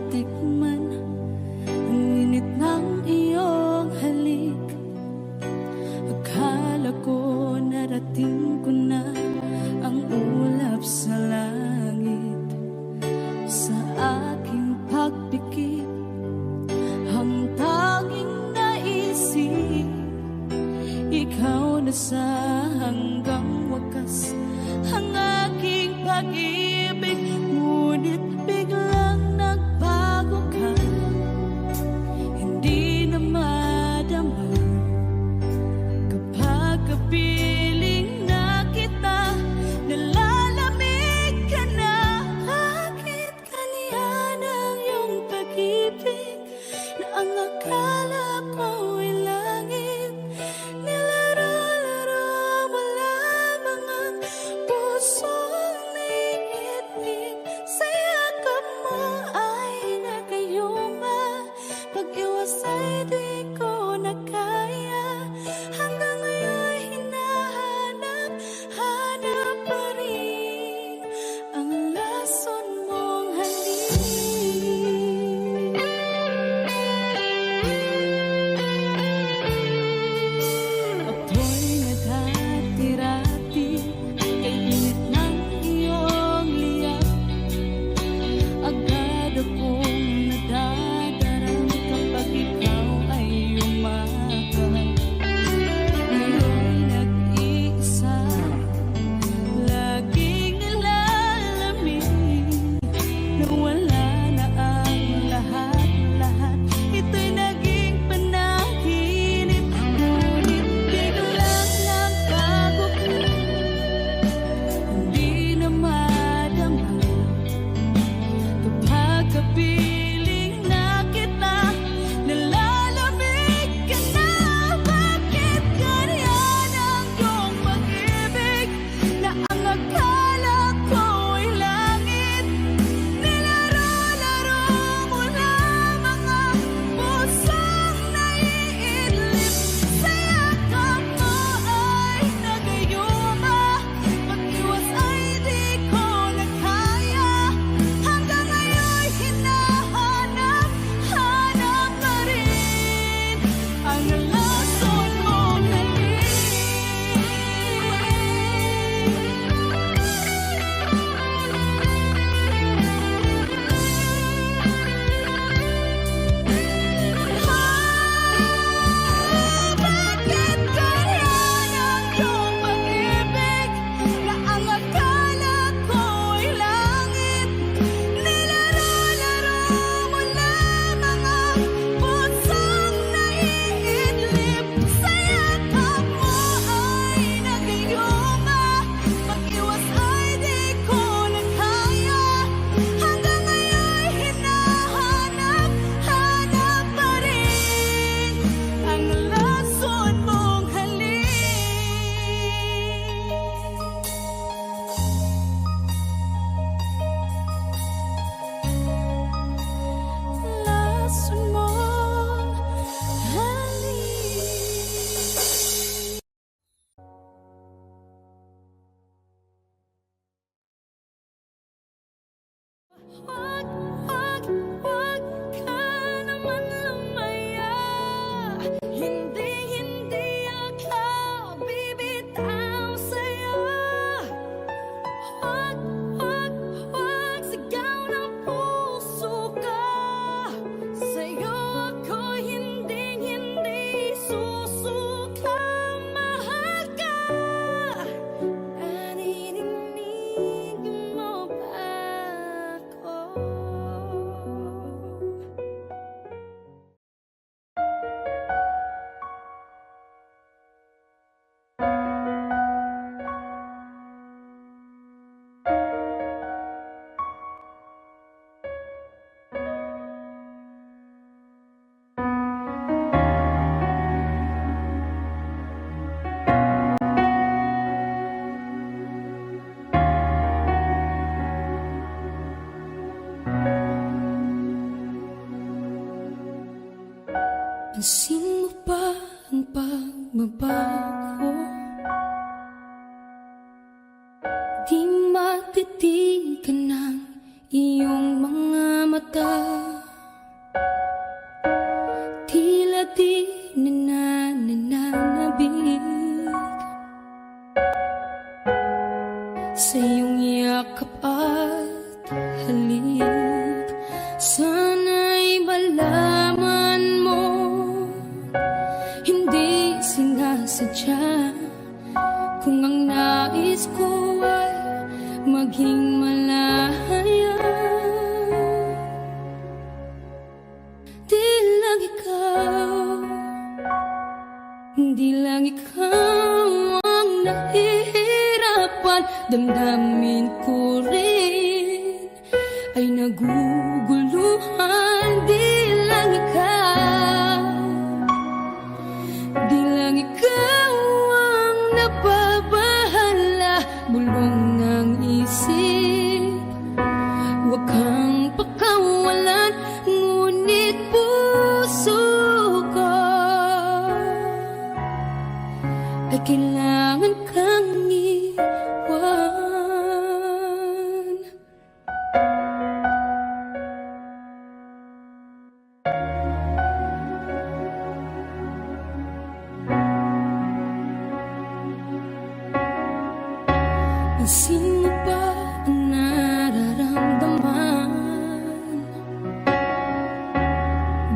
matikman ang init ng iyong halik. Akala ko narating ko na ang ulap sa langit. Sa aking pagpikit, ang tanging naisip, ikaw na sa hanggang wakas ang aking pag-ibig. Ngunit biglang nagbago ka, hindi na madama kapag kapiling na kita. Nalalamig ka na, bakit ganyan ang iyong pag-ibig na ang akala ko ay langit? Nilaro-laro mo lamang ang pusong naiibig. Sa yakap mo ay nagayuma, pag-iwas ay di ko na kaya. Hanggang ngayon hinahanap, hanap pa rin ang lason mong halik. Ako'y naghatirati kay init ng iyong liyak. Agad akong nadadarang kapag ikaw ay umakal. Ngayon nag-iisa, laging nilalamig, na wala na ang lahat-lahat. Ito'y naging panaginip, ngunit biglang nagbago ka, hindi na madama kapag kapiling na kita. Nalalamig ka na, bakit ganyan ang iyong pag-ibig na ang akala ko ay langit? Nilaro-laro mo lamang ang pusong naiidlip. Sa yakap mo ay nagayuma, pag-iwas ay di ko na kaya. Hanggang ngayon hinahanap, hanap pa rin ang lason mong halik. Bakit ganyan ang iyong pag-ibig na ang akala ko ay langit? Nilaro-laro mo lamang ang pusong naiidlip. Sa yakap mo ay nagayuma, pag-iwas ay di ko na kaya. Hanggang ngayon hinahanap, hanap pa rin ang lason mong halik. Lason mong halik. Wag, wag, wag ka naman lumaya. Hindi, hindi ako bibitaw sa'yo. Wag, wag, wag, sigaw ng puso ka. Sa'yo ako hindi, hindi susuka. Mahal ka, naririnig mo ba ako? Pansin mo ba ang pagbabago? Di matitigan ng iyong mga mata. sa iyong yakap at halik. Sana'y malaman mo, hindi sinasadya. Kung ang nais ko ay maging malaya, di lang ikaw, di lang ikaw ang nahihirapan. Damdamin ko rin ay naguguluhan. Di lang ikaw, di lang ikaw ang napabahala. Bulong ng isip, huwag kang pakawalan, ngunit puso ko ay kailangan kang iwan. Pansin mo ba ang nararamdaman?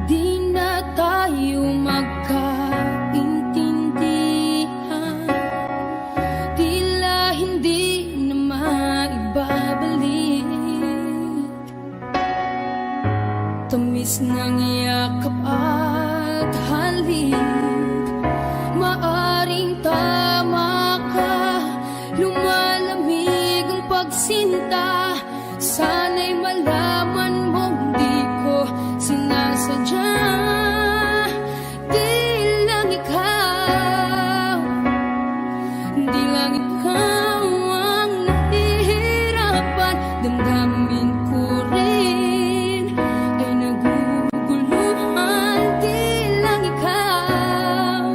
Di na tayo magkaintindihan, tila hindi na maibabalik. Tamis ng yakap at halik, maaring tama ka. Lumalamig ang pagsinta, sana'y malaman mong di ko sinasadya. Di lang ikaw, di lang ikaw ang nahihirapan. Damdamin ko rin ay naguguluhan. Di lang ikaw,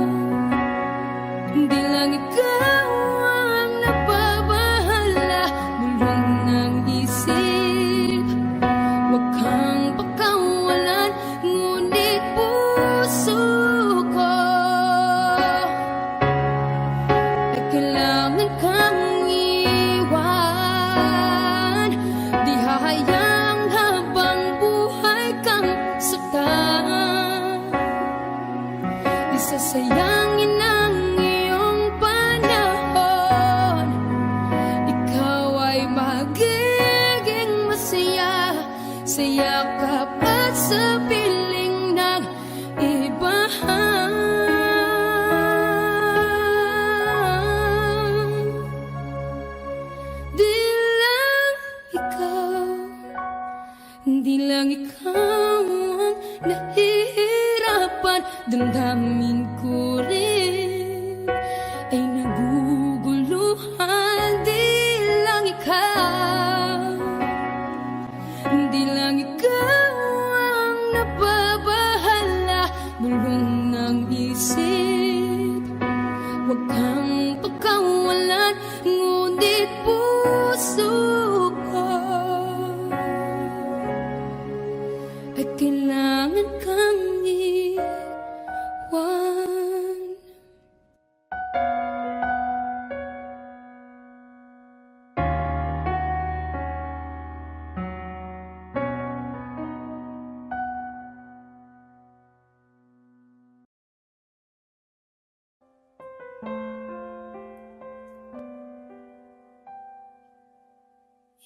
di lang ikaw ang napabahala. Bulong ng isip, huwag kang pakawalan, ngunit puso ko ay kailangan kang iwan. Di hahayang habang buhay kang saktan, di sasayangin ang iyong panahon. Ikaw ay magiging masaya sa yakap at sa piling ng iba. Di lang ikaw, di lang ikaw ang nahihirapan. Damdamin ko rin ay naguguluhan. Di lang ikaw, di lang ikaw ang napabahala. Bulong ng isip, huwag kang pakawalan, ngunit puso ko ay kailangan kang iwan.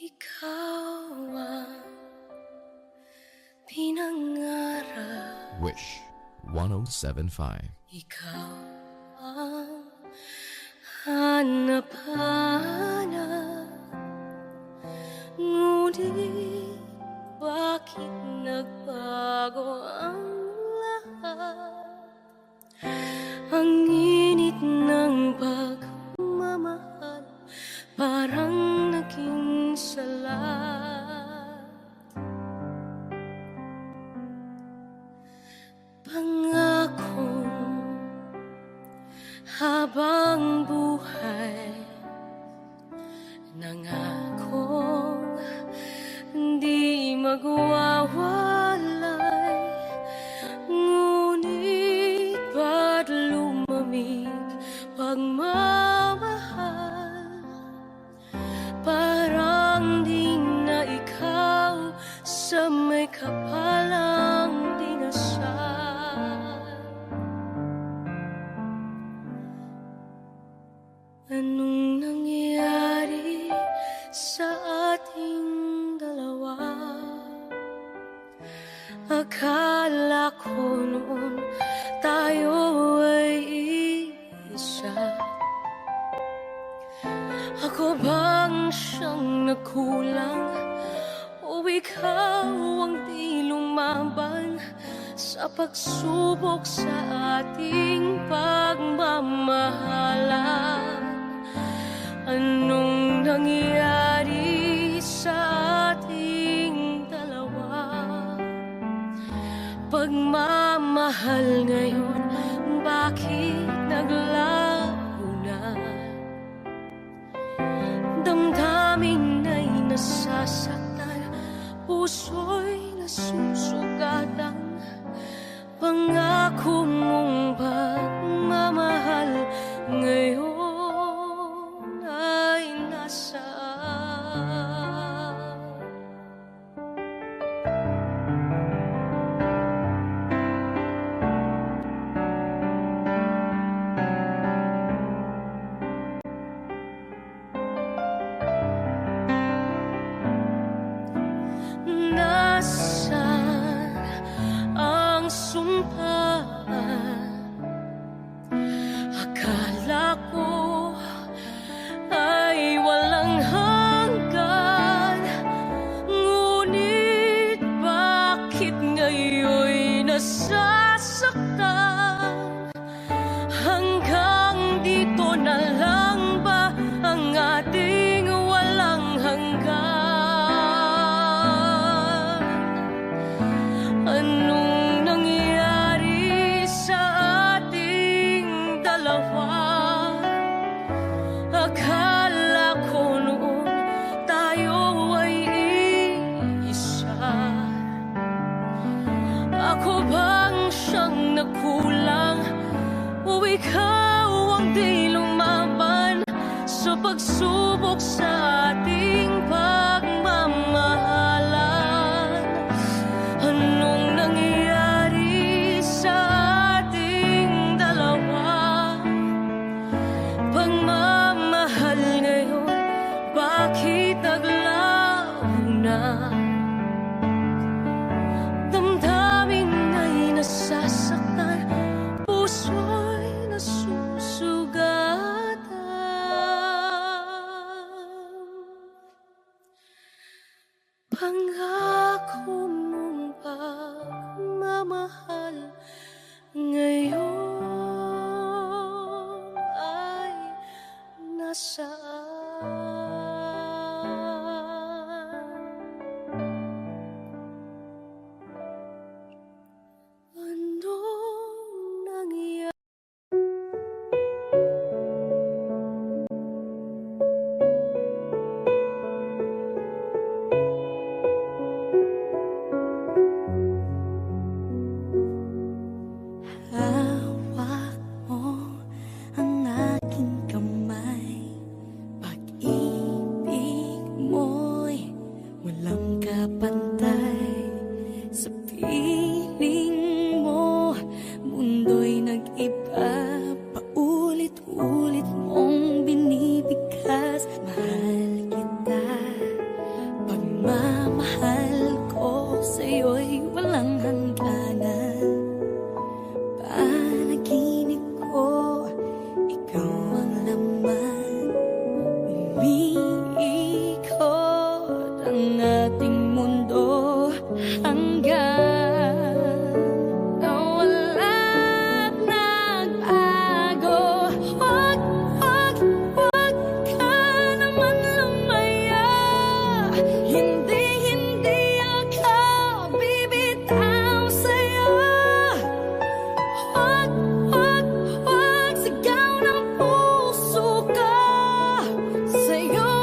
Ikaw ang pinangarap, Wish 107.5. ikaw ang hanap-hanap. Ngunit bakit nagbago ang lahat? Ang init ng pagmamahal parang naging salat. Pangako habang buhay, nangakong di magwawalay. Ngunit ba't lumamig pagmamahal? Akala ko noon tayo ay isa. Ako bang siyang nagkulang o ikaw ang di lumaban sa pagsubok sa ating pagmamahalan? Anong nangyari sa ating dalawa? Pagmamahal ngayon, bakit naglaho na? Damdamin ay nasasaktan, puso'y nasusugatan. Pangako mong pagmamahal ngayon ay nasaan? Nasaan ang sumpa? Akala ko ay walang hanggan, ngunit bakit ngayon'y nasasaktan? Hanggang dito na lang ba ang ating walang hanggan? Anong nangyari sa ating dalawa? Akala ko noon tayo ay isa. Ako bang siyang nagkulang o ikaw ang di lumaban sa pagsubok sa ating pagmamahalan? Anong nangyari sa ating dalawa? Pagmamahal ngayon, bakit naglaho na? Damdamin ay nasasaktan, puso'y nasusugatan. Pangako mong pagmamahal ngayon ay nasaan? Anong nangyari? Hawak mo ang aking kamay, pag-ibig mo'y walang kapantay. Sa piling mo, mundo'y nag-iba, paulit-ulit mong binibigkas. Mahal kita, pagmamahal ko sa'yo'y walang hangganan. Panaginip ko, ikaw ang laman. Umiikot ang ating mundo hanggang nawala't nagbago. Huwag, huwag, huwag ka naman lumaya. Hindi, hindi ako bibitaw sa'yo. Huwag, huwag, huwag, sigaw ng puso ko. Sa'yo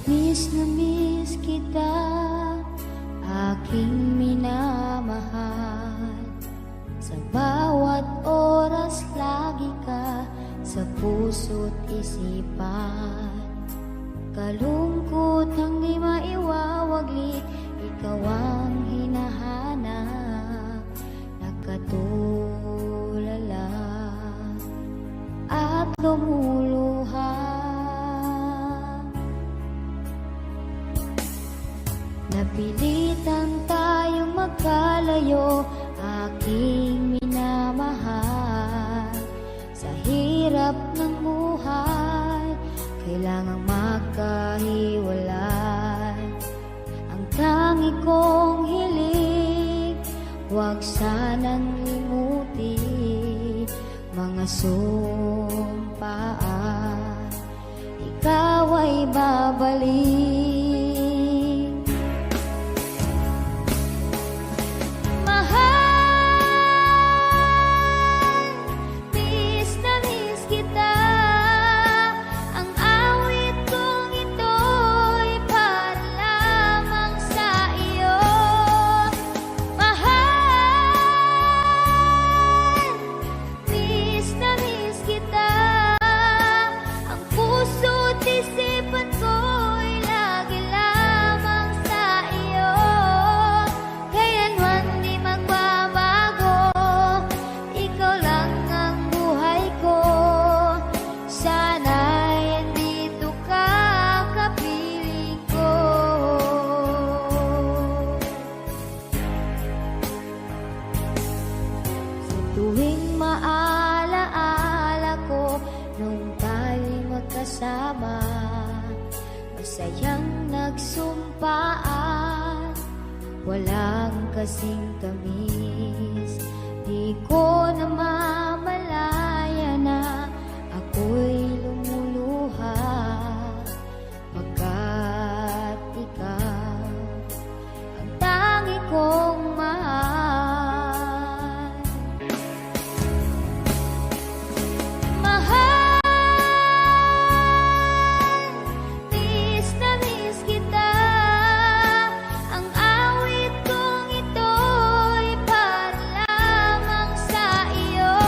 na miss kita, aking minamahal. Sa bawat oras lagi ka sa puso't isipan. Kalungkot ang di maiwawaglit, ikaw ang hinahanap. Nagkatulala at lumuluha. Napilitan tayong magkalayo, aking minamahal. Sa hirap ng buhay, kailangang magkahiwalay. Ang tangi kong hiling, huwag sanang limutin mga sumpaan. Ikaw ay babalik. Tuwing maalaala ko nung tayo'y magkasama, masayang nagsumpaan, walang kasing tamis. Di ko namamalaya na ako'y lumuluha, pagkat ikaw ang tangi kong mahal. Sa iyo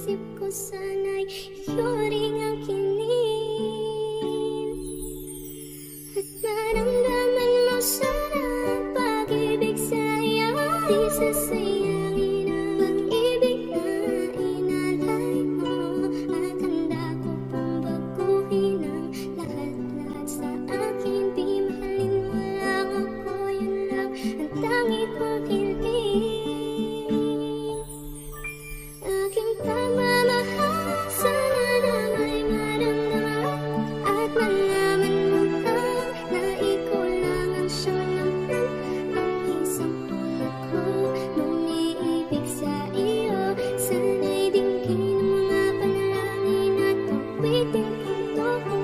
isip ko sana'y iyo ring angkinin. At maramdaman mo sana ang pag-ibig sa iyo. Di sasayangin ang pag-ibig na inalay mo. At handa ko pong baguhin ang lahat-lahat sa akin. Di mahalin mo lang ako, yun lang ang tangi kong hiling. Aking pagmamahal, sana na may maramdaman. At malaman mo lang na ikaw lang ang siyang laman. Ang isang tulad ko nung iibig sa iyo. Sana'y dinggin ang mga panalangin at awitin kong toko.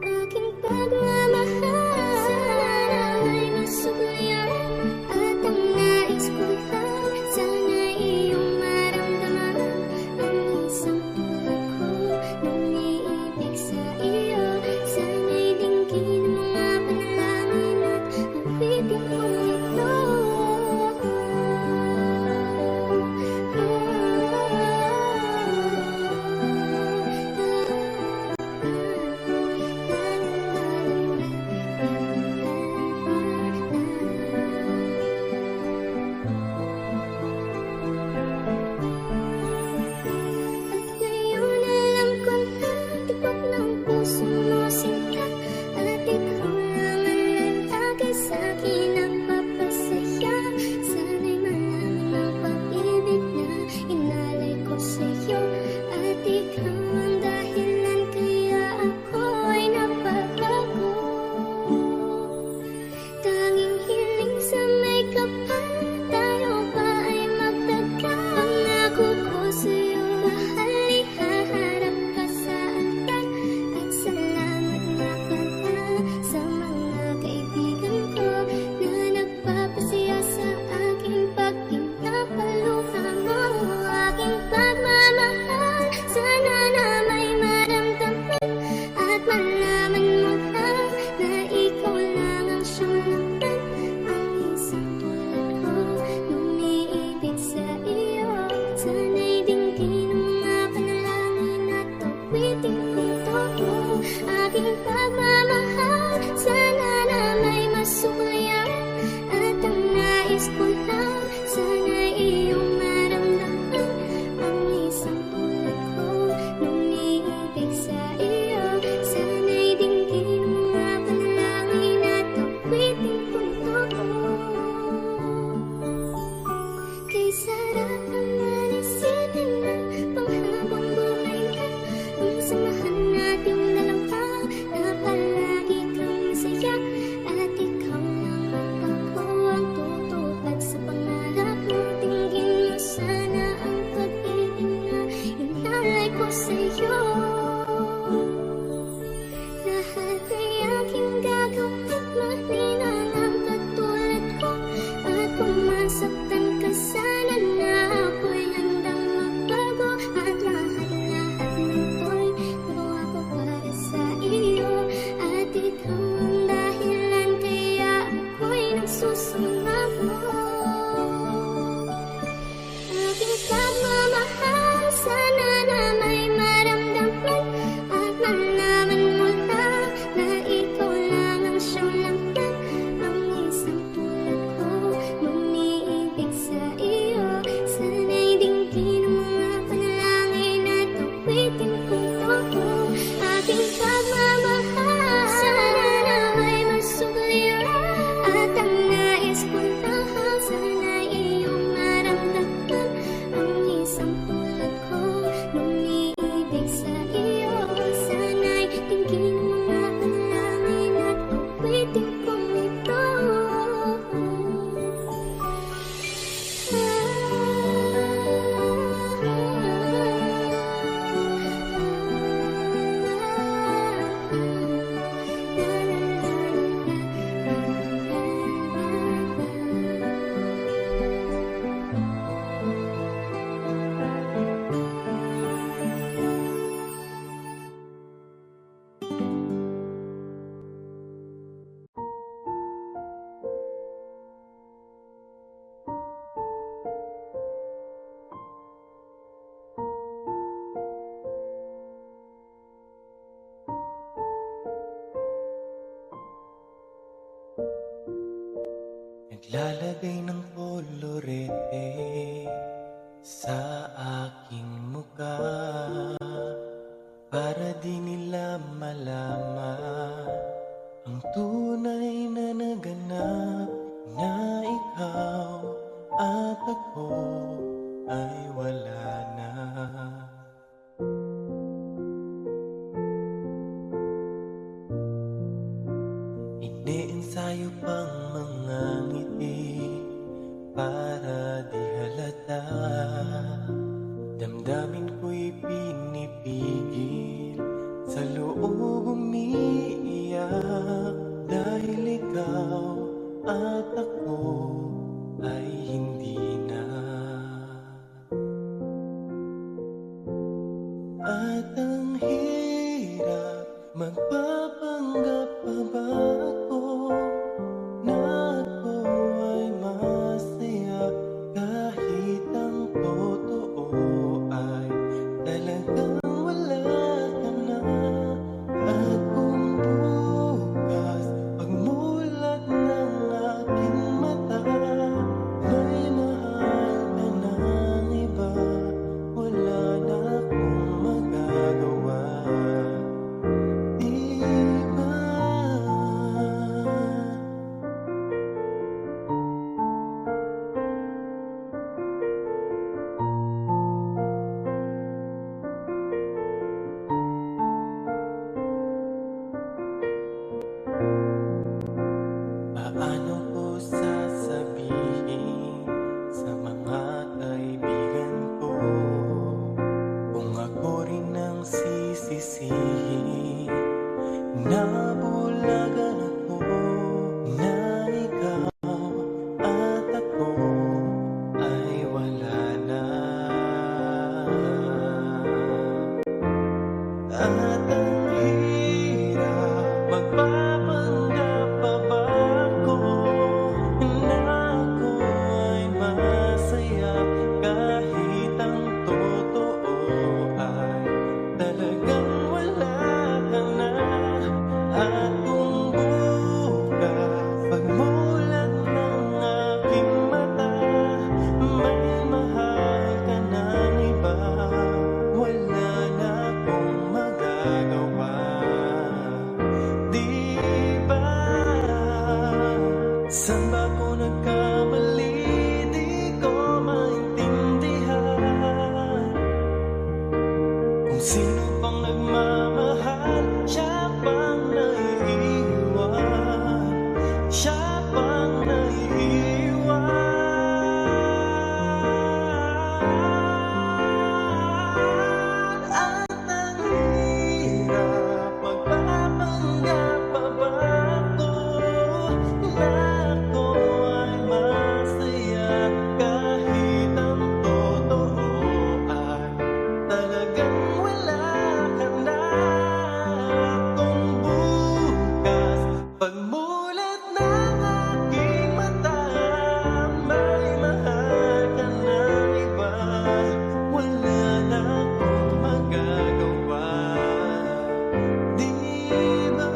Aking pagmamahal, sana na may masuklayan. At ang nais ko lang, sana'y iyong maramdaman. Ang isang tulad ko nung iibig sa iyo. Sana'y dinggin ang mga panalangin at awitin kong ito. At ngayon alam ko na tibok ng puso mo sinta. At ikaw lang ang lalaki sa'kin nagpapasaya. Sana'y malaman ang pag-ibig na inalay ko sa'yo. At ikaw ang dahilan kaya ako ay napagbago. Tanging hiling sa may kapal, tayo ba ay magtagal? Pangako ko sa'yo, mahal, ihaharap ka sa altar. At salamat nga pala sa mga kaibigan ko na nagpapasaya sa aking pag pinapaluha mo. Aking pagmamahal, sana na may maramdaman. At malaman mo lang na ikaw lang ang siyang laman. Ang isang tulad ko nung iibig sa iyo. Sana'y dinggin ang mga panalangin at awitin kong toko. Aking pagmamahal, sana na may masuklayan. At ang nais ko lang, sana'y iyong maramdaman. Ang isang tulad ko nung iibig sa iyo. Sana'y dinggin ang mga panalangin at awitin kong toko. Kay sarap naman isipin na panghabang buhay na ang samahan nating dalawa, na palagi kang masaya. At ikaw lang ang ako ang tutupad sa pangarap mo. Dinggin mo sana ang pag-ibig na inalay ko sa'yo. Lahat ay aking gagawin, maninang ang katulad ko. At kung masaktan ka sana na ako'y handang magbago. At lahat-lahat nito'y nagawa ko para sa iyo. At ikaw ang dahilan kaya ako'y nagsusumamo. Aking pagmamahal, sana na may maramdaman. At malaman mo lang na ikaw lang ang siyang laman. Ang isang tulad ko nung iibig sa iyo. Sana'y dinggin ang mga panalangin at awitin kong toko. Aking pagmamahal, sana na may masuklayan. At ang nais ko lang, sana'y iyong maramdaman. Ang isang tulad ko Naglalagay ng kolorete sa aking muka para di nila malaman ang tunay na naganap, na ikaw at ako ay wala na. Iniensayo pang mga ngiti para di halata. Damdamin ko'y pinipigil, sa loob umiiyak, dahil ikaw at ako ay hindi na. At ang hirap, magpapanggap pa ba ako na ako ay masaya, kahit ang totoo ay talagang wala ka na. At kung bukas pagmulat ng aking mata, may mahal ka ng iba, wala na akong magagawa. Di ba? Paano ko sasabihin sa mga kaibigan ko kung ako rin ang sisisihin? Nabulagan ako na ikaw at ako ay wala na. At ang hirap, magpapanggap pa ba ako na ako ay masaya, kahit ang totoo ay talagang wala ka na. At kung bukas pagmulat ng aking mata, may mahal ka ng iba, wala na akong magagawa. Di ba? Saan ba ako nagkamali? Di ko maintindihan. Kung sino pang nagmamahal, siya pang naiiwan, siya pang naiiwan. At ang hirap, magpapanggap pa ba ako na ako ay masaya, kahit ang totoo ay talagang wala ka na. Kung bukas pagmulat ng aking mata, may mahal ka ng iba, wala na akong magagawa. Di ba?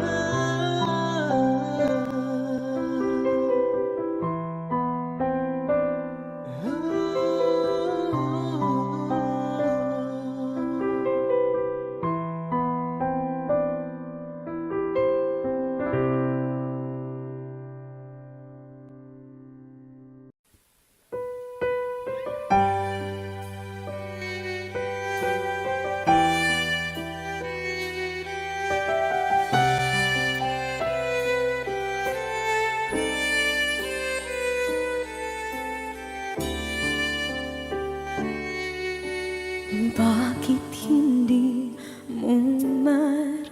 Bakit hindi mo maramdaman,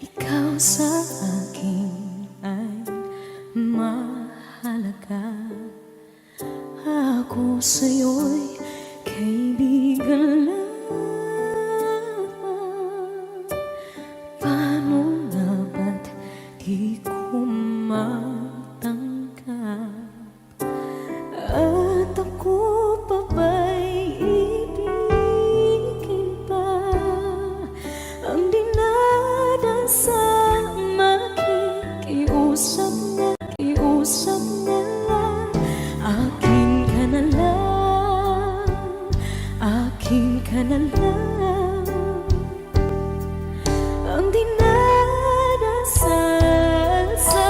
ikaw sa akin ay mahalaga. Ako sa'yo'y kaibigan lamang. Paano nga ba't di ko matanggap? At ako pa ba'y ibigin pa? Ang dinadasang makikiusap na akin ka na lang ang dinadasal sa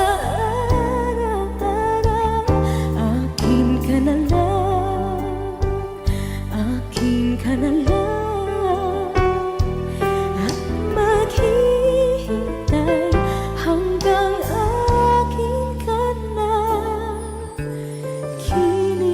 araw-araw. Akin ka na lang, akin ka na lang, at maghihintay hanggang akin ka na kilig.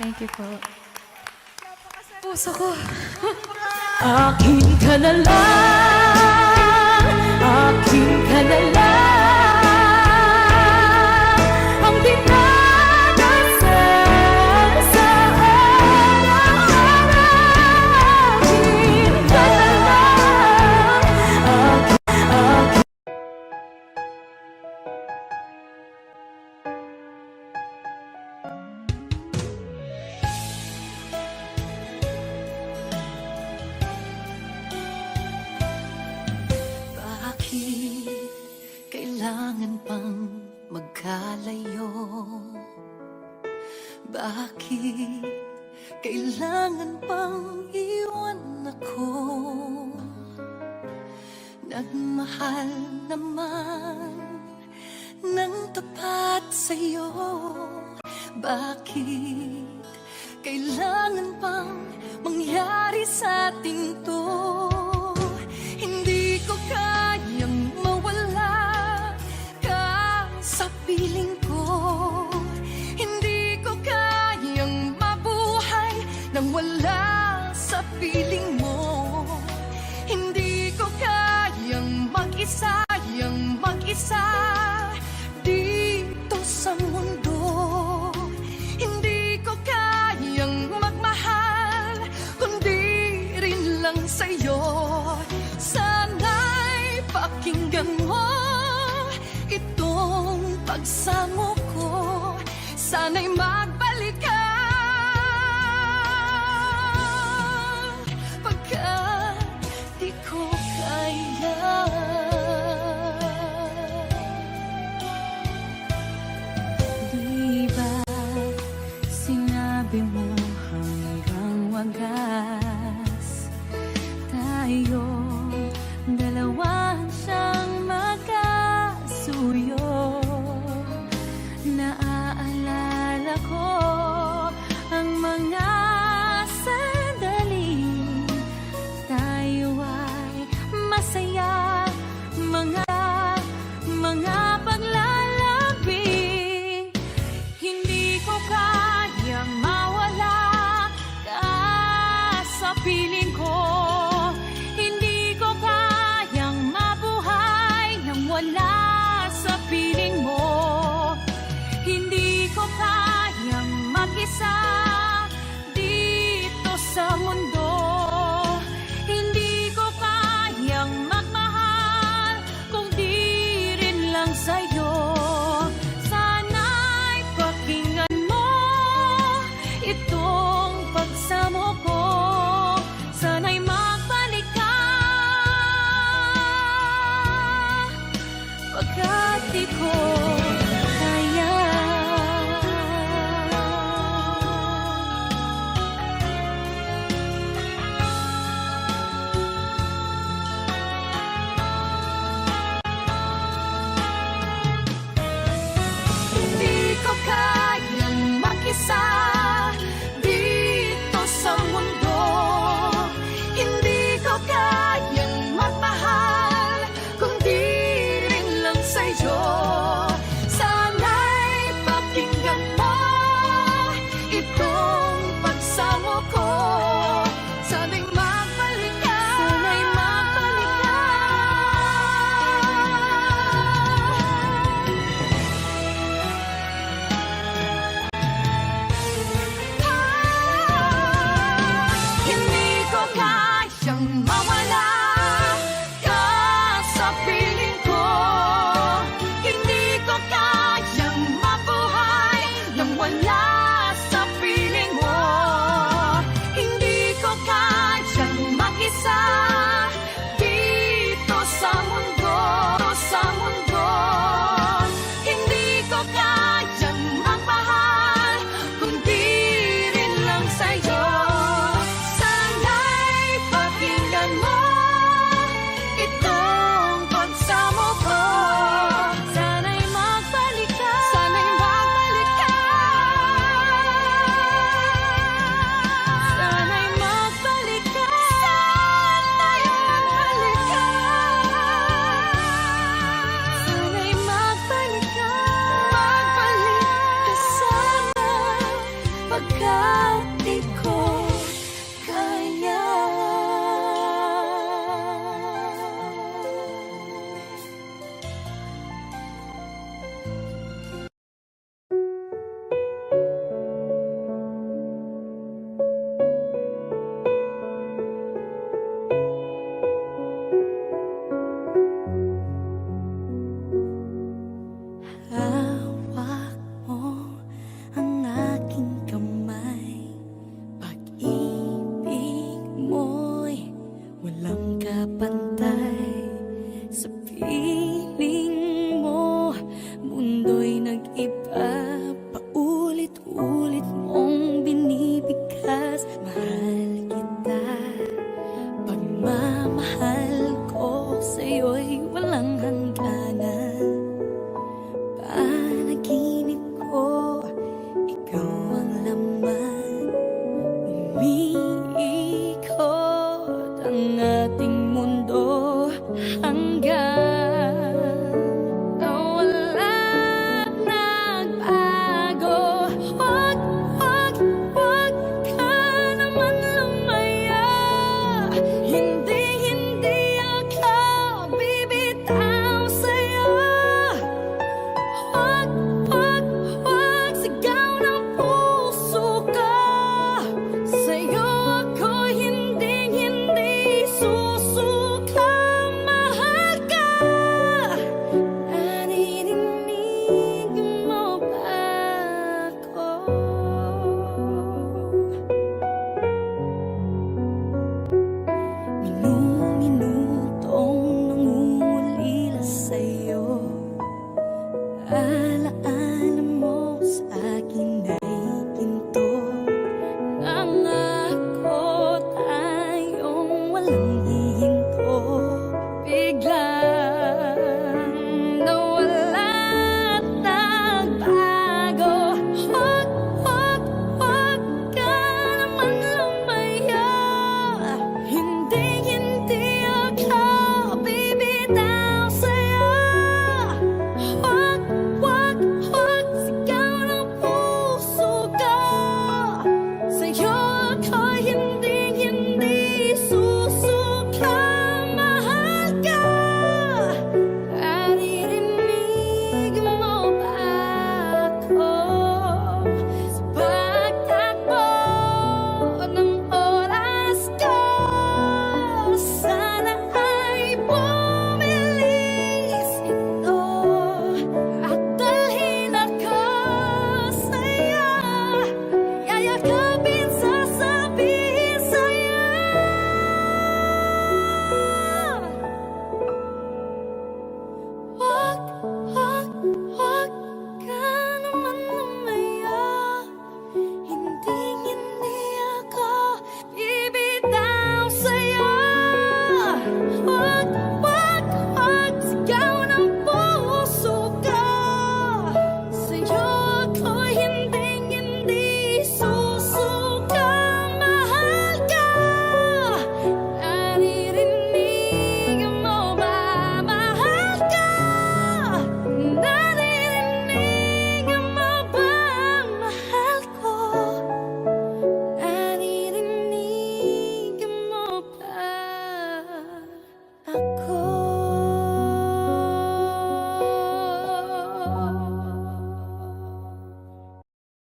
Thank you po. Puso ko. Akin ka na lang, akin ka na lang, ang dinadasal sa araw-araw. Akin ka na lang, akin. Bakit kailangan pang magkalayo? Bakit kailangan pang iwan ako? Nagmahal naman ng tapat sa'yo. Bakit kailangan pang mangyari sa ating to? Hindi ko kayang mawala ka sa piling ko. Hindi ko kayang mabuhay nang wala sa piling mo. Hindi ko kayang mag-isa dito sa mundo. Hindi ko kayang magmahal kundi rin lang sa'yo. Sana'y pakinggan mo itong pagsamo ko. Sana'y magbalik ka pagkat di ko kaya. Di ba sinabi mo hanggang wagas tayo dalawa siyang magkasuyo? Naaalala ko ang mga sandali tayo ay masaya, mga paglalambing. Hindi ko kayang mawala ka sa piling ko. Hindi ko kayang mabuhay nang wala sa piling mo. Hindi ko kayang mag-isa dito sa mundo. Hindi ko kayang magmahal kung di rin lang sa'yo. Sana'y pakinggan mo itong pagsamo ko. Sana'y magbalik ka pagkat di ko kaya. Hindi ko kayang mag-isa